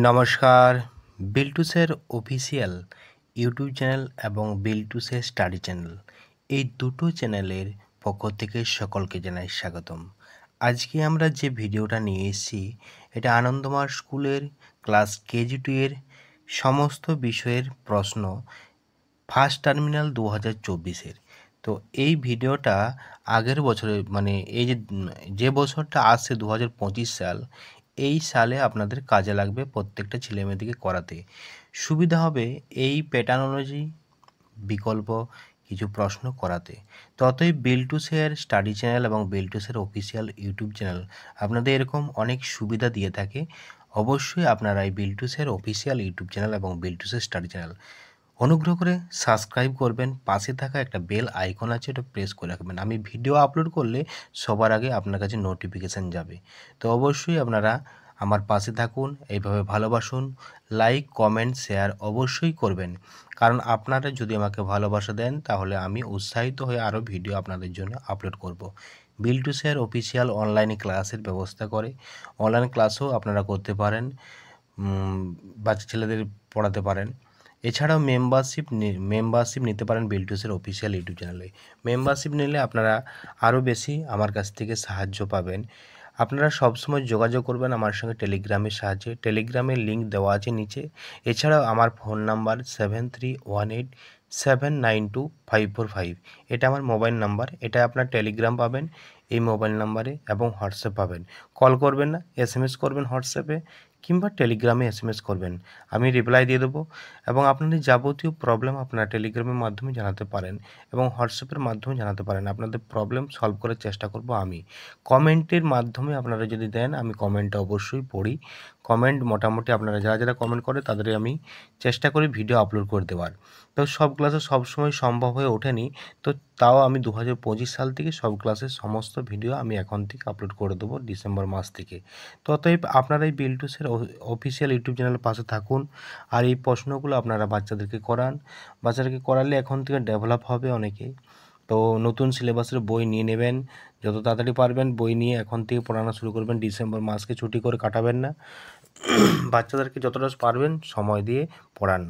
নমস্কার, বিল্টুসের official YouTube channel এবং বিল্টুসের study channel এই দুটো চ্যানেলের পক্ষ থেকে সকলকে জানাই স্বাগতম। আজকে আমরা যে ভিডিওটা নিয়ে এসেছি এটা আনন্দমার স্কুলের ক্লাস KG2 এর সমস্ত বিষয়ের প্রশ্ন ফার্স্ট টার্মিনাল 2024-এর। তো এই ভিডিওটা আগের বছরে মানে এই যে বছরটা আসছে 2025 সাল, এই সালে আপনাদের কাজে লাগবে প্রত্যেকটা ছেলেমেয়েদেরকে করাতে সুবিধা হবে এই প্যাটার্ন অনুযায়ী বিকল্প কিছু প্রশ্ন করাতে। ততই বিল্টুসের স্টাডি চ্যানেল এবং বিল্টুসের অফিসিয়াল ইউটিউব চ্যানেল আপনাদের এরকম অনেক সুবিধা দিয়ে থাকে। অবশ্যই আপনারা এই বিল্টুসের অফিসিয়াল ইউটিউব চ্যানেল এবং বিল্টুসের স্টাডি চ্যানেল অনুগ্রহ করে সাবস্ক্রাইব করবেন। পাশে থাকা একটা বেল আইকন আছে, ওটা প্রেস করে রাখবেন। আমি ভিডিও আপলোড করলে সবার আগে আপনার কাছে নোটিফিকেশান যাবে। তো অবশ্যই আপনারা আমার পাশে থাকুন, এইভাবে ভালোবাসুন। লাইক, কমেন্ট, শেয়ার অবশ্যই করবেন, কারণ আপনারা যদি আমাকে ভালোবাসা দেন তাহলে আমি উৎসাহিত হয়ে আরও ভিডিও আপনাদের জন্য আপলোড করব। বিল্টুসের অফিসিয়াল অনলাইনে ক্লাসের ব্যবস্থা করে, অনলাইন ক্লাসও আপনারা করতে পারেন, বাচ্চা ছেলেদের পড়াতে পারেন। এছাড়াও মেম্বারশিপ নিতে পারেন বিল্টুসের অফিসিয়াল ইউটিউব চ্যানেলে। মেম্বারশিপ নিলে আপনারা আরও বেশি আমার কাছ থেকে সাহায্য পাবেন। আপনারা সবসময় যোগাযোগ করবেন আমার সঙ্গে টেলিগ্রামের সাহায্যে। টেলিগ্রামের লিঙ্ক দেওয়া আছে নিচে। এছাড়াও আমার ফোন নাম্বার 7318792545, এটা আমার মোবাইল নাম্বার। এটা আপনার টেলিগ্রাম পাবেন এই মোবাইল নাম্বারে এবং হোয়াটসঅ্যাপ পাবেন। কল করবেন না, SMS করবেন হোয়াটসঅ্যাপে কিংবা টেলিগ্রামে SMS করবেন, আমি রিপ্লাই দিয়ে দেবো। এবং আপনাদের যাবতীয় প্রবলেম আপনারা টেলিগ্রামের মাধ্যমে জানাতে পারেন এবং হোয়াটসঅ্যাপের মাধ্যমে জানাতে পারেন। আপনাদের প্রবলেম সলভ করার চেষ্টা করব আমি। কমেন্টের মাধ্যমে আপনারা যদি দেন, আমি কমেন্টটা অবশ্যই পড়ি। কমেন্ট মোটামুটি আপনারা যারা কমেন্ট করে তাদেরই আমি চেষ্টা করি ভিডিও আপলোড করে দেওয়ার। তো সব ক্লাসে সবসময় সম্ভব হয়ে ওঠেনি, তো তাও আমি 2025 সাল থেকে সব ক্লাসের সমস্ত ভিডিও আমি এখন থেকে আপলোড করে দেবো ডিসেম্বর মাস থেকে। তো অতএব আপনারা এই বিল্টুসের অফিসিয়াল ইউটিউব চ্যানেলের পাশে থাকুন আর এই প্রশ্নগুলো আপনারা বাচ্চাদেরকে করান। বাচ্চাদেরকে করালে এখন থেকে ডেভেলপ হবে অনেকেই। তো নতুন সিলেবাসের বই নিয়ে নেবেন, যত তাড়াতাড়ি পারবেন বই নিয়ে এখন থেকে পড়ানো শুরু করবেন। ডিসেম্বর মাসকে ছুটি করে কাটাবেন না, বাচ্চাদেরকে যতটা পারবেন সময় দিয়ে পড়ান।